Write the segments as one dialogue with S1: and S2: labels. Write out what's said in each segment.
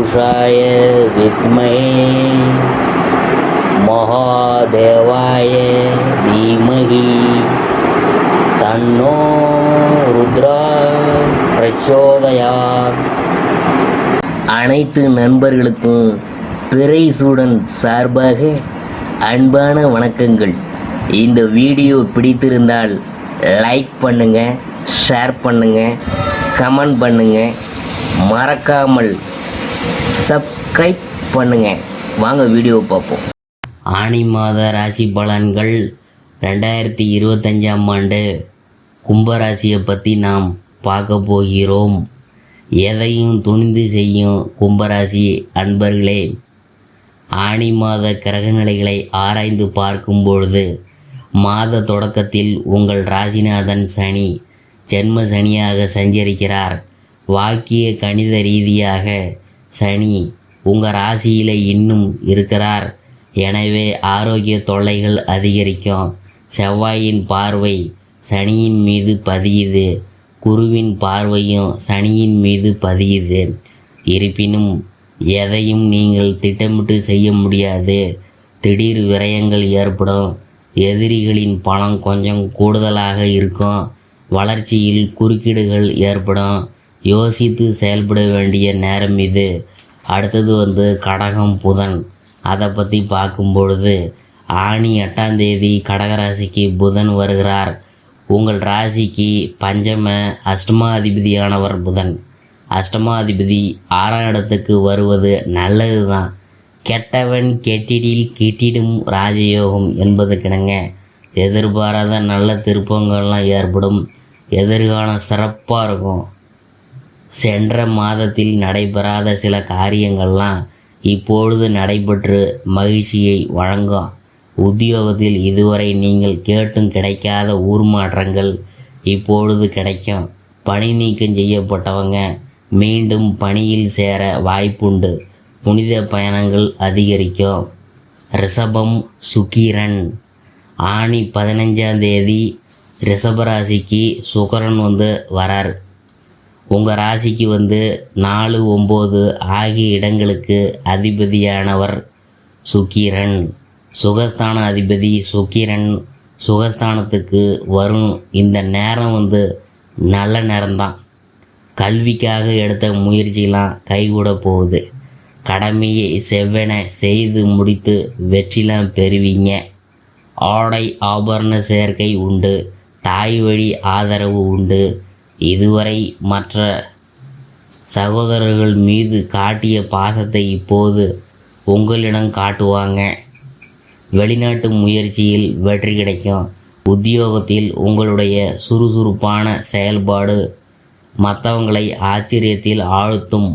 S1: पुरुषाय विद्महे महादेवाय धीमहि तन्नो रुद्रा प्रचोदयात्. அனைத்து நண்பர்களுக்கும் பிறைசூடன் சார்பாக அன்பான வணக்கங்கள். இந்த வீடியோ பிடித்திருந்தால் லைக் பண்ணுங்கள், ஷேர் பண்ணுங்கள், கமெண்ட் பண்ணுங்கள், மறக்காமல் சப்ஸ்கிரைப் பண்ணுங்கள். வாங்க வீடியோ பார்ப்போம். ஆனி மாத ராசி பலன்கள் 2025ஆம் ஆண்டு கும்பராசியை பற்றி நாம் பார்க்க போகிறோம். எதையும் துணிந்து செய்யும் கும்பராசி அன்பர்களே, ஆனி மாத கிரகநிலைகளை ஆராய்ந்து பார்க்கும் பொழுது மாத தொடக்கத்தில் உங்கள் ராசிநாதன் சனி ஜென்ம சனியாக சஞ்சரிக்கிறார். வாக்கிய கணித ரீதியாக சனி உங்கள் ராசியில் இன்னும் இருக்கிறார். எனவே ஆரோக்கிய தொல்லைகள் அதிகரிக்கும். செவ்வாயின் பார்வை சனியின் மீது பதியுது, குருவின் பார்வையும் சனியின் மீது பதியுது. இருப்பினும் எதையும் நீங்கள் திட்டமிட்டு செய்ய முடியாது. திடீர் விரயங்கள் ஏற்படும். எதிரிகளின் பணம் கொஞ்சம் கூடுதலாக இருக்கும். வளர்ச்சியில் குறுக்கீடுகள் ஏற்படும். யோசித்து செயல்பட வேண்டிய நேரம் இது. அடுத்தது கடகம் புதன். அதை பற்றி பார்க்கும் பொழுது ஆனி 8ஆம் தேதி கடகராசிக்கு புதன் வருகிறார். உங்கள் ராசிக்கு பஞ்சம அஷ்டமாதிபதியானவர் புதன். அஷ்டமாதிபதி 6ஆம் இடத்துக்கு வருவது நல்லது தான். கெட்டவன் கெட்டிடில் கெட்டிடும் ராஜயோகம் என்பது கிணங்க எதிர்பாராத நல்ல திருப்பங்கள்லாம் ஏற்படும். எதிர்காலம் சிறப்பாக இருக்கும். சென்ற மாதத்தில் நடைபெறாத சில காரியங்கள்லாம் இப்பொழுது நடைபெற்று மகிழ்ச்சியை வழங்கும். உத்தியோகத்தில் இதுவரை நீங்கள் கேட்டும் கிடைக்காத ஊர் மாற்றங்கள் இப்பொழுது கிடைக்கும். பணி நீக்கம் செய்யப்பட்டவங்க மீண்டும் பணியில் சேர வாய்ப்புண்டு. புனித பயணங்கள் அதிகரிக்கும். ரிஷபம் சுக்கிரன். ஆனி 15ஆம் தேதி ரிஷபராசிக்கு சுக்கிரன் வரார். உங்கள் ராசிக்கு 4, 9 ஆகிய இடங்களுக்கு அதிபதியானவர் சுக்கிரன். சுகஸ்தான அதிபதி சுக்கிரன் சுகஸ்தானத்துக்கு வரும். இந்த நேரம் நல்ல நேரம்தான். கல்விக்காக எடுத்த முயற்சியெலாம் கைகூட போகுது. கடமையை செவ்வென செய்து முடித்து வெற்றிலாம் பெறுவீங்க. ஆடை ஆபரண சேர்க்கை உண்டு. தாய் வழி ஆதரவு உண்டு. இதுவரை மற்ற சகோதரர்கள் மீது காட்டிய பாசத்தை இப்போது உங்களிடம் காட்டுவாங்க. வெளிநாட்டு முயற்சியில் வெற்றி கிடைக்கும். உத்தியோகத்தில் உங்களுடைய சுறுசுறுப்பான செயல்பாடு மற்றவங்களை ஆச்சரியத்தில் ஆழ்த்தும்.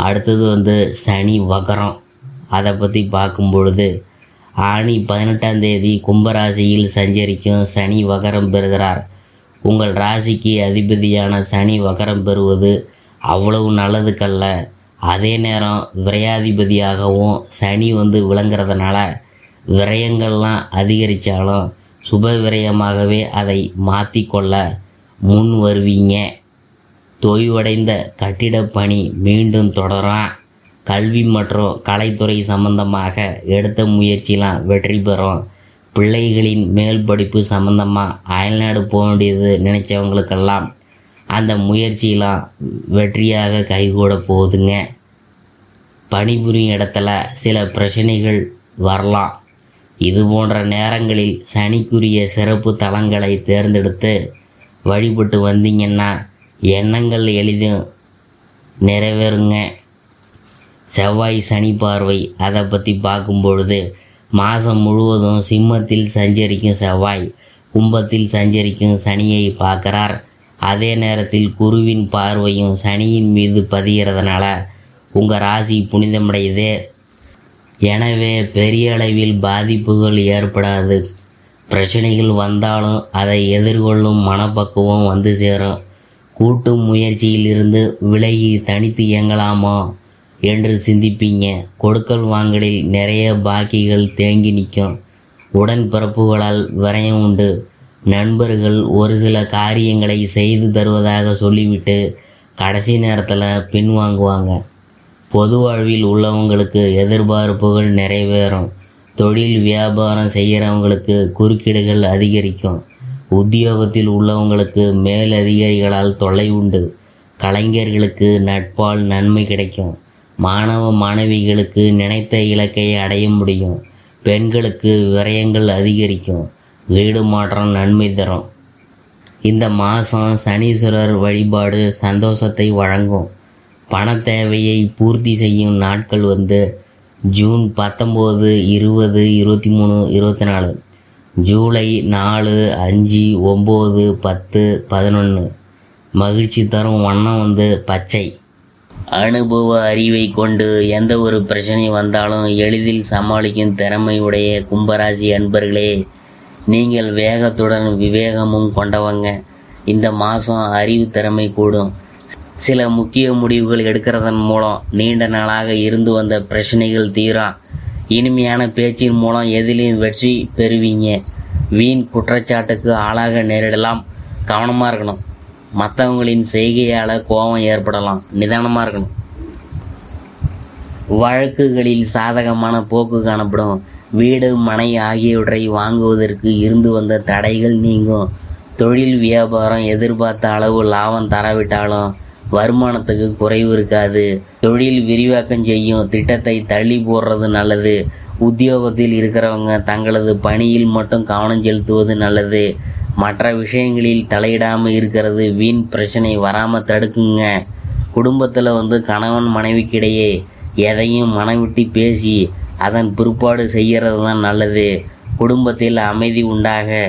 S1: அடுத்தது சனி வகரம். அதை பற்றி பார்க்கும் பொழுது ஆனி 18ஆம் தேதி கும்பராசியில் சஞ்சரிக்கும் சனி வகரம் பெறுகிறார். உங்கள் ராசிக்கு அதிபதியான சனி வகரம் பெறுவது அவ்வளவு நல்லதுக்கல்ல. அதே நேரம் விரையாதிபதியாகவும் சனி விளங்குறதுனால விரயங்கள்லாம் அதிகரித்தாலும் சுப விரயமாகவே அதை மாற்றிக்கொள்ள முன் வருவீங்க. தொய்வடைந்த கட்டிடப் பணி மீண்டும் தொடரும். கல்வி மற்றும் கலைத்துறை சம்பந்தமாக எடுத்த முயற்சிலாம் வெற்றி பெறும். பிள்ளைகளின் மேல் படிப்பு சம்பந்தமாக அயல்நாடு போக வேண்டியது நினைச்சவங்களுக்கெல்லாம் அந்த முயற்சியெலாம் வெற்றியாக கைகூட போகுதுங்க. பணிபுரியும் இடத்துல சில பிரச்சனைகள் வரலாம். இது போன்ற நேரங்களில் சனிக்குரிய சிறப்பு தலங்களை தேர்ந்தெடுத்து வழிபட்டு வந்தீங்கன்னா எண்ணங்கள் எளிதும் நிறைவேறுங்க. செவ்வாய் சனி பார்வை. அதை பற்றி பார்க்கும் பொழுது மாதம் முழுவதும் சிம்மத்தில் சஞ்சரிக்கும் செவ்வாய் கும்பத்தில் சஞ்சரிக்கும் சனியை பார்க்குறார். அதே நேரத்தில் குருவின் பார்வையும் சனியின் மீது பதிகிறதுனால உங்கள் ராசி புனிதமடையுது. எனவே பெரிய அளவில் பாதிப்புகள் ஏற்படாது. பிரச்சனைகள் வந்தாலும் அதை எதிர்கொள்ளும் மனப்பக்குவம் சேரும். கூட்டு முயற்சியிலிருந்து விலகி தனித்து இயங்கலாமோ என்று சிந்திப்பீங்க. கொடுக்கல் வாங்கலில் நிறைய பாக்கிகள் தேங்கி நிற்கும். உடன்பிறப்புகளால் விரயம் உண்டு. நண்பர்கள் ஒரு சில காரியங்களை செய்து தருவதாக சொல்லிவிட்டு கடைசி நேரத்தில் பின்வாங்குவாங்க. பொது வாழ்வில் உள்ளவங்களுக்கு எதிர்பார்ப்புகள் நிறைவேறும். தொழில் வியாபாரம் செய்கிறவங்களுக்கு குறுக்கீடுகள் அதிகரிக்கும். உத்தியோகத்தில் உள்ளவங்களுக்கு மேலதிகாரிகளால் தொல்லை உண்டு. கலைஞர்களுக்கு நட்பால் நன்மை கிடைக்கும். மாணவ மாணவிகளுக்கு நினைத்த இலக்கை அடைய முடியும். பெண்களுக்கு விரயங்கள் அதிகரிக்கும். வீடு மாற்றம் நன்மை தரும். இந்த மாதம் சனீஸ்வரர் வழிபாடு சந்தோஷத்தை வழங்கும். பண தேவையை பூர்த்தி செய்யும் நாட்கள் ஜூன் 19, 20, 23, 24, ஜூலை 4, 5, 9, 10, 11. மகிழ்ச்சி தரும் வண்ணம் பச்சை. அனுபவ அறிவை கொண்டு எந்த ஒரு பிரச்சனை வந்தாலும் எளிதில் சமாளிக்கும் திறமை உடைய கும்பராசி அன்பர்களே, நீங்கள் வேகத்துடன் விவேகமும் கொண்டவங்க. இந்த மாதம் அறிவு திறமை கூடும். சில முக்கிய முடிவுகள் எடுக்கிறதன் மூலம் நீண்ட நாளாக இருந்து வந்த பிரச்சனைகள் தீரும். இனிமையான பேச்சின் மூலம் எதிலையும் வெற்றி பெறுவீங்க. வீண் குற்றச்சாட்டுக்கு ஆளாக நேரிடலாம். கவனமாக இருக்கணும். மற்றவங்களின் செய்கையால் கோபம் ஏற்படலாம். நிதானமாக இருக்கணும். வழக்குகளில் சாதகமான போக்கு காணப்படும். வீடு மனை ஆகியவற்றை வாங்குவதற்கு இருந்து வந்த தடைகள் நீங்கும். தொழில் வியாபாரம் எதிர்பார்த்த அளவு லாபம் தராவிட்டாலும் வருமானத்துக்கு குறைவு இருக்காது. தொழில் விரிவாக்கம் செய்யும் திட்டத்தை தள்ளி போடுறது நல்லது. உத்தியோகத்தில் இருக்கிறவங்க தங்களது பணியில் மட்டும் கவனம் செலுத்துவது நல்லது. மற்ற விஷயங்களில் தலையிடாமல் இருக்கிறது வீண் பிரச்சனை வராமல் தடுக்குங்க. குடும்பத்தில் கணவன் மனைவிக்கிடையே எதையும் மனவிட்டு பேசி அதன் பிற்பாடு செய்கிறது தான் நல்லது. குடும்பத்தில் அமைதி உண்டாக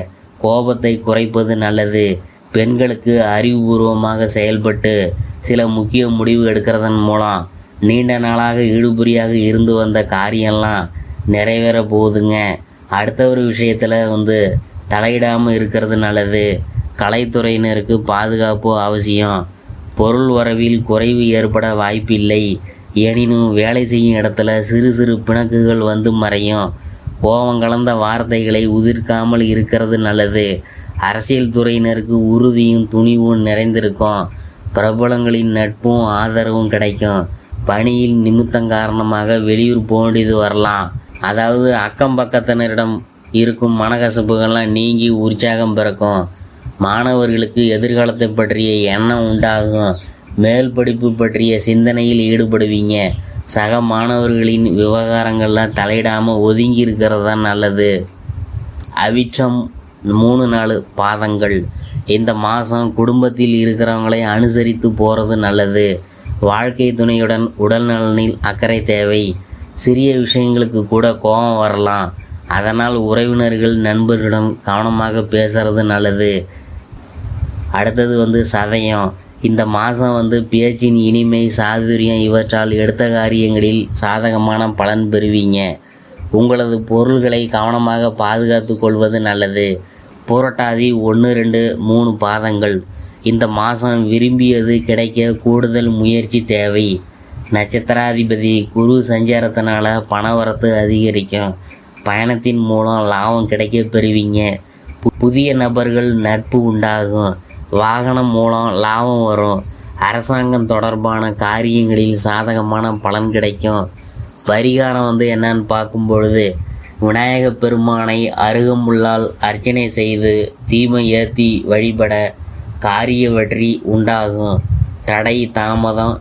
S1: கோபத்தை குறைப்பது நல்லது. பெண்களுக்கு அறிவுபூர்வமாக செயல்பட்டு சில முக்கிய முடிவு எடுக்கிறதன் மூலம் நீண்ட நாளாக இழுபறியாக இருந்து வந்த காரியம்லாம் நிறைவேற போகுதுங்க. அடுத்த ஒரு விஷயத்தில் தலையிடாமல் இருக்கிறது நல்லது. கலைத்துறையினருக்கு பாதுகாப்பு அவசியம். பொருள் வரவில் குறைவு ஏற்பட வாய்ப்பில்லை. எனினும் வேலை செய்யும் இடத்துல சிறு சிறு பிணக்குகள் மறையும். கோபம் கலந்த வார்த்தைகளை உதிர்க்காமல் இருக்கிறது நல்லது. அரசியல் துறையினருக்கு உறுதியும் துணிவும் நிறைந்திருக்கும். பிரபலங்களின் நட்பும் ஆதரவும் கிடைக்கும். பணியில் நிமித்தம் காரணமாக வெளியூர் போண்டியது வரலாம். அதாவது அக்கம் பக்கத்தினரிடம் இருக்கும் மனக்கசப்புகள்லாம் நீங்கி உற்சாகம் பிறக்கும். மாணவர்களுக்கு எதிர்காலத்தை பற்றிய எண்ணம் உண்டாகும். மேல் படிப்பு பற்றிய சிந்தனையில் ஈடுபடுவீங்க. சக மாணவர்களின் விவகாரங்கள்லாம் தலையிடாமல் ஒதுங்கி இருக்கிறது தான் நல்லது. அவிட்டம் 3-4 பாதங்கள். இந்த மாதம் குடும்பத்தில் இருக்கிறவங்களை அனுசரித்து போகிறது நல்லது. வாழ்க்கை துணையுடன் உடல் நலனில் அக்கறை தேவை. சிறிய விஷயங்களுக்கு கூட கோபம் வரலாம். அதனால் உறவினர்கள் நண்பர்களிடம் கவனமாக பேசுறது நல்லது. அடுத்தது சதயம். இந்த மாதம் பேச்சின் இனிமை சாதுரியம் இவற்றால் எடுத்த காரியங்களில் சாதகமான பலன் பெறுவீங்க. உங்களது பொருள்களை கவனமாக பாதுகாத்து கொள்வது நல்லது. புரட்டாதி 1, 2, 3 பாதங்கள். இந்த மாதம் விரும்பியது கிடைக்க கூடுதல் முயற்சி தேவை. நட்சத்திராதிபதி குரு சஞ்சாரத்தினால பணவரத்து அதிகரிக்கும். பயணத்தின் மூலம் லாபம் கிடைக்க பெறுவீங்க. புதிய நபர்கள் நட்பு உண்டாகும். வாகனம் மூலம் லாபம் வரும். அரசாங்கம் தொடர்பான காரியங்களில் சாதகமான பலன் கிடைக்கும். பரிகாரம் என்னன்னு பார்க்கும் பொழுது விநாயகப் பெருமானை அருகம்புல்லால் அர்ச்சனை செய்து தீபம் ஏற்றி வழிபட காரிய வெற்றி உண்டாகும். தடை தாமதம்